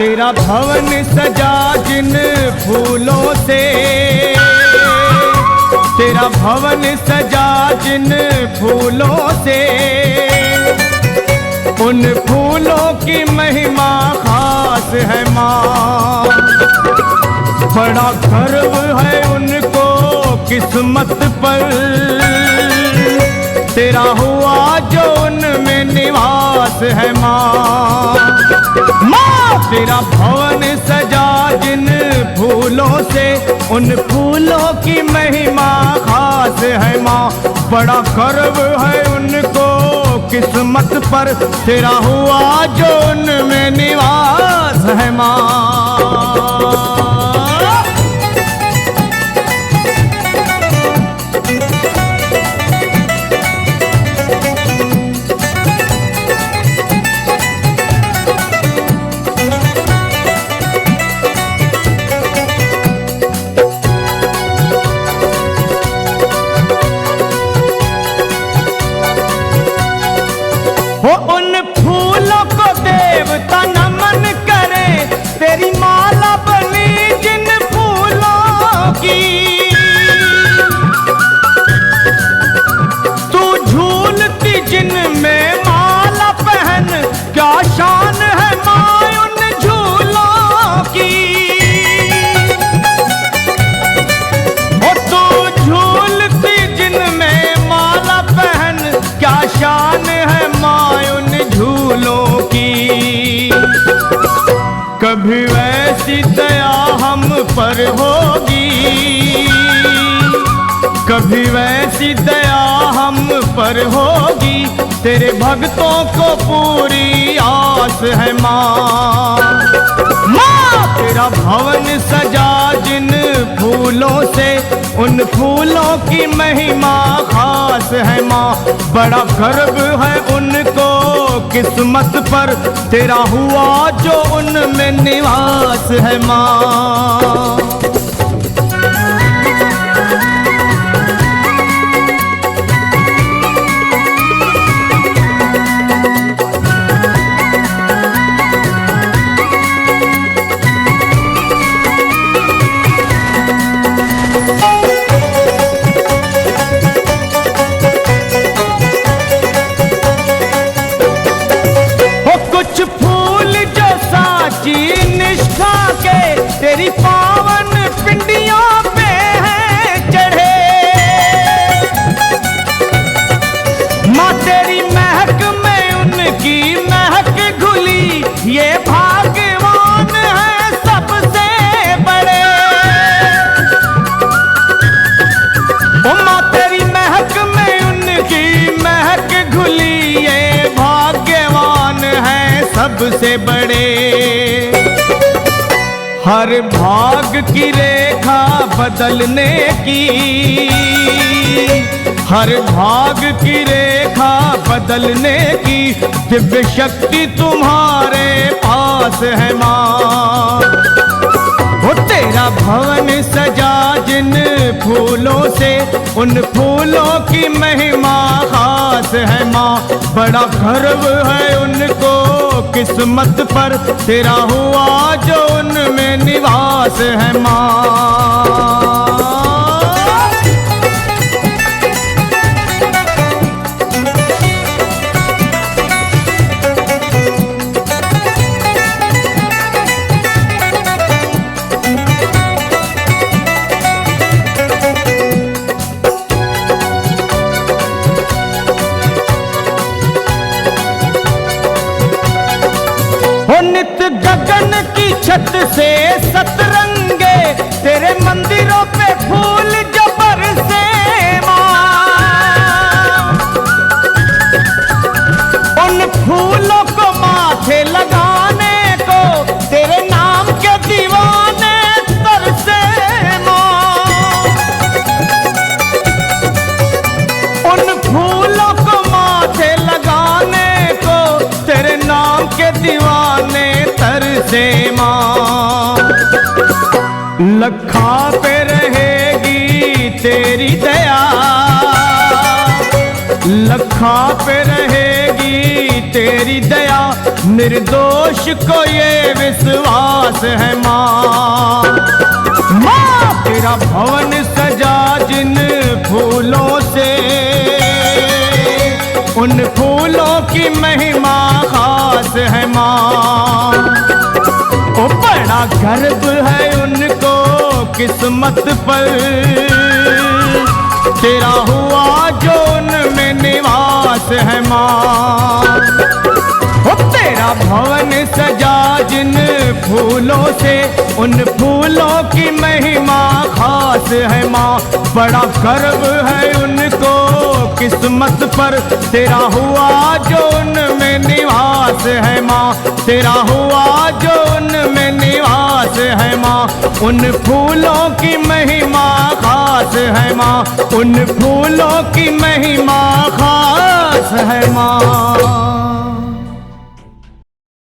तेरा भवन सजा जिन फूलों से, तेरा भवन सजा जिन फूलों से, उन फूलों की महिमा खास है माँ। बड़ा गर्व है उनको किस्मत पर, तेरा हुआ जो उनमें निवास है माँ। माँ तेरा भवन सजा जिन फूलों से, उन फूलों की महिमा खास है माँ। बड़ा गर्व है उनको किस्मत पर, तेरा हुआ जो उनमें निवास है माँ। उन फूलों को देवता नमन करे, तेरी माला बनी जिन फूलों की। तू झूलती जिन में माला पहन, क्या शान है माँ उन झूलों की। ओ तू झूलती जिन में माला पहन, क्या शान है झूलों की। कभी वैसी दया हम पर होगी, कभी वैसी दया हम पर होगी, तेरे भक्तों को पूरी आस है माँ। माँ तेरा भवन सजा जिन फूलों से, उन फूलों की महिमा खास है माँ। बड़ा गर्व है उनको किस्मत पर, तेरा हुआ जो उनमें निवास है माँ। निष्ठा के तेरी पावन पिंडियों पे है चढ़े, माँ तेरी महक में उनकी महक घुली, ये भाग्यवान है सबसे बड़े। ओ माँ तेरी महक में उनकी महक घुली, ये भाग्यवान है सबसे बड़े। हर भाग की रेखा बदलने की, हर भाग की रेखा बदलने की, दिव्य शक्ति तुम्हारे पास है माँ। वो तेरा भवन सजा जिन फूलों से, उन फूलों की महिमा खास है माँ। बड़ा गर्व है उनको किस्मत पर, तेरा हुआ जो उनमें निवास है माँ। नित गगन की छत से सतरंगे, तेरे मंदिरों पे फूल जो बरसे माँ। उन फूलों को माथे लगाने को, तेरे नाम के दीवाने तरसे माँ। उन फूलों को माथे लगाने को, तेरे नाम के दीवाने तरसे माँ। लखा पे रहेगी तेरी दया, लखा पे रहेगी तेरी दया, निर्दोष को ये विश्वास खास है माँ। माँ तेरा भवन सजा जिन फूलों से, उन फूलों की महिमा खास है माँ। ओ बड़ा गर्व है उनको किस्मत पर, तेरा हुआ जो उनमें निवास है माँ। ओ तेरा भवन सजा जिन फूलों से, उन फूलों की महिमा खास है माँ। बड़ा गर्व है उनको किस्मत पर, तेरा हुआ जो उनमें निवास है माँ। तेरा हुआ जो उनमें निवास है माँ। उन फूलों की महिमा खास है माँ, उन फूलों की महिमा खास है माँ।